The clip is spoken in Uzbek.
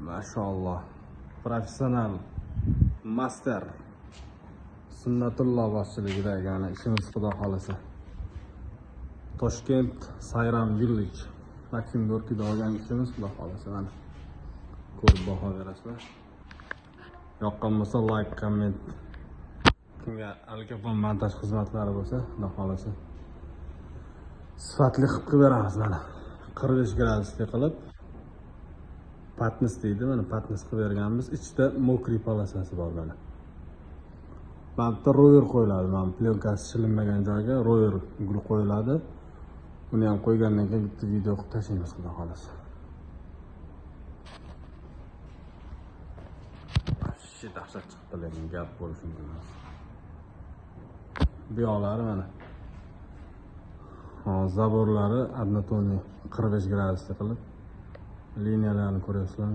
Mashallah. Professional master Sunnatulloh boshchiligidagi yana ishimiz xudo xolasa. Toshkent Sayram Village Maksimburgda olgan ishimiz xudo xolasa. Mana ko'rib baho berasizlar. Yoqqan bo'lsa like, comment. Kimga alkafon montaj xizmatlari bo'lsa, xudo xolasa sifatli qilib beramiz. Mana 45 gradusga qilib patnis deydi, mana patnis qilib berganmiz. Ichida mokriy polosasi bor mana. Bitta rover qo'yiladi, mana plyonкасы shilinmagan joyga rover gul qo'yiladi. Uni ham qo'ygandan keyin bitta video qilib tashlaymiz xudo xolasa. Shit, dahshat chiqdi, lekin gap bo'lishi mumkin emas. Bu yoqlari mana. Zaborlari однотонный 45 gradusda qilib liniyalarni ko'ryapsizlar.